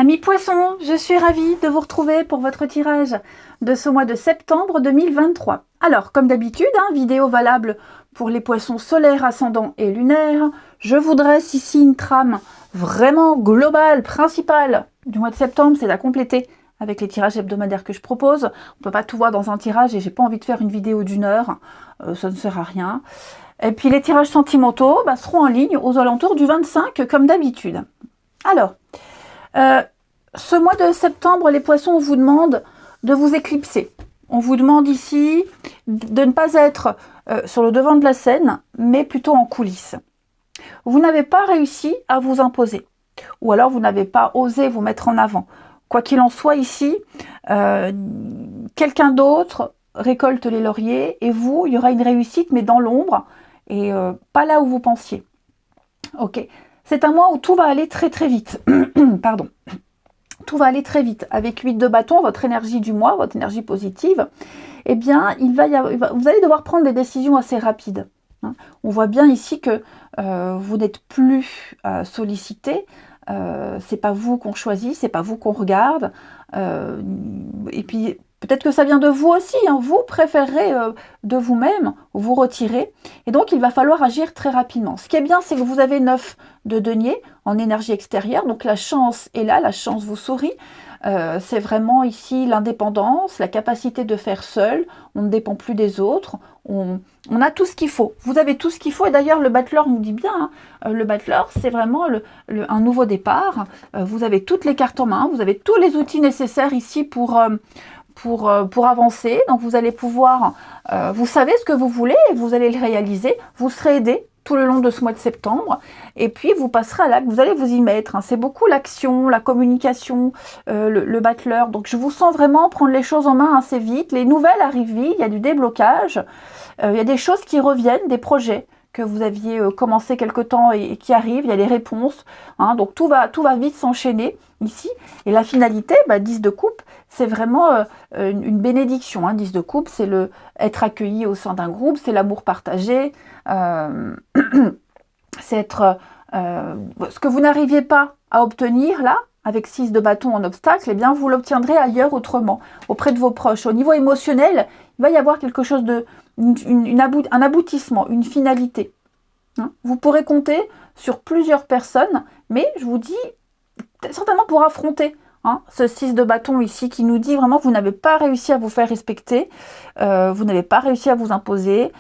Amis poissons, je suis ravie de vous retrouver pour votre tirage de ce mois de septembre 2023. Alors, comme d'habitude, vidéo valable pour les poissons solaires, ascendants et lunaires. Je vous dresse ici une trame vraiment globale, principale du mois de septembre, c'est à compléter avec les tirages hebdomadaires que je propose. On ne peut pas tout voir dans un tirage et j'ai pas envie de faire une vidéo d'1 heure, ça ne sert à rien. Et puis les tirages sentimentaux seront en ligne aux alentours du 25 comme d'habitude. Alors, ce mois de septembre, les poissons, on vous demande de vous éclipser. On vous demande ici de ne pas être sur le devant de la scène, mais plutôt en coulisses. Vous n'avez pas réussi à vous imposer, ou alors vous n'avez pas osé vous mettre en avant. Quoi qu'il en soit ici, quelqu'un d'autre récolte les lauriers, et vous, il y aura une réussite, mais dans l'ombre, et pas là où vous pensiez. Ok, c'est un mois où tout va aller très très vite. Pardon. Tout va aller très vite. Avec 8 de bâton, votre énergie du mois, votre énergie positive, eh bien, vous allez devoir prendre des décisions assez rapides. On voit bien ici que vous n'êtes plus sollicité. C'est pas vous qu'on choisit, c'est pas vous qu'on regarde. Et puis, peut-être que ça vient de vous aussi. Vous préférez de vous-même vous retirer. Et donc, il va falloir agir très rapidement. Ce qui est bien, c'est que vous avez 9 de denier en énergie extérieure. Donc, la chance est là, la chance vous sourit. C'est vraiment ici l'indépendance, la capacité de faire seul. On ne dépend plus des autres. On a tout ce qu'il faut. Vous avez tout ce qu'il faut. Et d'ailleurs, le battleur nous dit bien, le battleur, c'est vraiment un nouveau départ. Vous avez toutes les cartes en main. Vous avez tous les outils nécessaires ici pour avancer. Donc, vous allez pouvoir, vous savez ce que vous voulez et vous allez le réaliser. Vous serez aidé tout le long de ce mois de septembre, et puis vous passerez à l'acte, vous allez vous y mettre. C'est beaucoup l'action, la communication, le battleur. Donc je vous sens vraiment prendre les choses en main assez vite. Les nouvelles arrivent vite, il y a du déblocage, il y a des choses qui reviennent, des projets que vous aviez commencé quelque temps et qui arrivent, il y a les réponses. Donc tout va vite s'enchaîner ici. Et la finalité, 10 de coupe, c'est vraiment une bénédiction. 10 de coupe, c'est le être accueilli au sein d'un groupe, c'est l'amour partagé, c'est être ce que vous n'arriviez pas à obtenir là, avec 6 de bâton en obstacle, eh bien vous l'obtiendrez ailleurs autrement, auprès de vos proches. Au niveau émotionnel, il va y avoir quelque chose de un aboutissement, une finalité. Vous pourrez compter sur plusieurs personnes, mais je vous dis, certainement pour affronter ce 6 de bâton ici qui nous dit vraiment que vous n'avez pas réussi à vous faire respecter, vous n'avez pas réussi à vous imposer,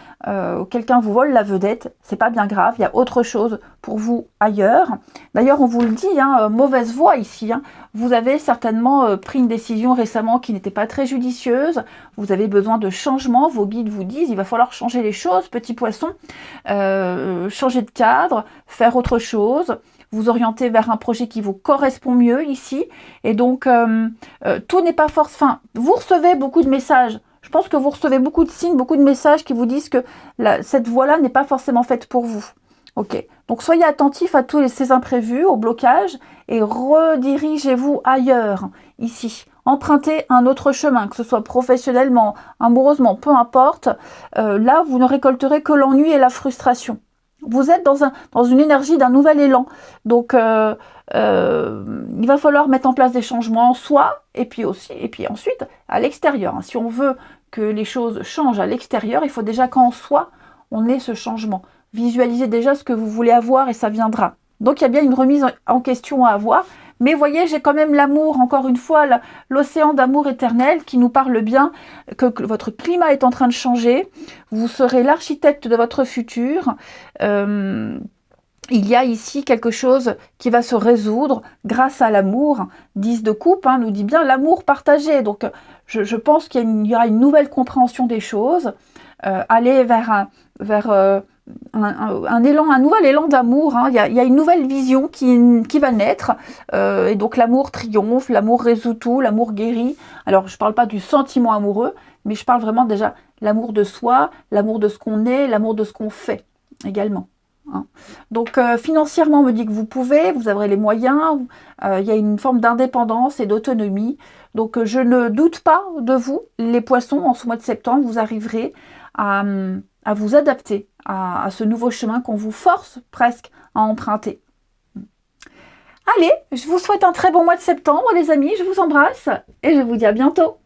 quelqu'un vous vole la vedette, c'est pas bien grave, il y a autre chose pour vous ailleurs. D'ailleurs, on vous le dit, mauvaise voie ici, vous avez certainement pris une décision récemment qui n'était pas très judicieuse, vous avez besoin de changement, vos guides vous disent, il va falloir changer les choses, petit poisson, changer de cadre, faire autre chose, vous orienter vers un projet qui vous correspond mieux ici. Et donc, tout n'est pas force. Enfin, vous recevez beaucoup de messages. Je pense que vous recevez beaucoup de signes, beaucoup de messages qui vous disent que cette voie-là n'est pas forcément faite pour vous. Ok. Donc, soyez attentifs à tous ces imprévus, au blocage, et redirigez-vous ailleurs, ici. Empruntez un autre chemin, que ce soit professionnellement, amoureusement, peu importe. Là, vous ne récolterez que l'ennui et la frustration. Vous êtes dans une énergie d'un nouvel élan. Donc, il va falloir mettre en place des changements en soi et puis ensuite à l'extérieur. Si on veut que les choses changent à l'extérieur, il faut déjà qu'en soi, on ait ce changement. Visualisez déjà ce que vous voulez avoir et ça viendra. Donc, il y a bien une remise en question à avoir. Mais voyez, j'ai quand même l'amour, encore une fois, l'océan d'amour éternel qui nous parle bien que votre climat est en train de changer. Vous serez l'architecte de votre futur. Il y a ici quelque chose qui va se résoudre grâce à l'amour. 10 de coupe nous dit bien l'amour partagé. Donc, je pense qu'il y aura une nouvelle compréhension des choses. Aller vers un nouvel élan d'amour. Il y a une nouvelle vision qui va naître. Et donc, l'amour triomphe, l'amour résout tout, l'amour guérit. Alors, je ne parle pas du sentiment amoureux, mais je parle vraiment déjà l'amour de soi, l'amour de ce qu'on est, l'amour de ce qu'on fait également. Donc financièrement, on me dit que vous pouvez, vous aurez les moyens, il y a une forme d'indépendance et d'autonomie. Donc je ne doute pas de vous, les poissons, en ce mois de septembre, vous arriverez à vous adapter à ce nouveau chemin qu'on vous force presque à emprunter. Allez, je vous souhaite un très bon mois de septembre, les amis. Je vous embrasse et je vous dis à bientôt.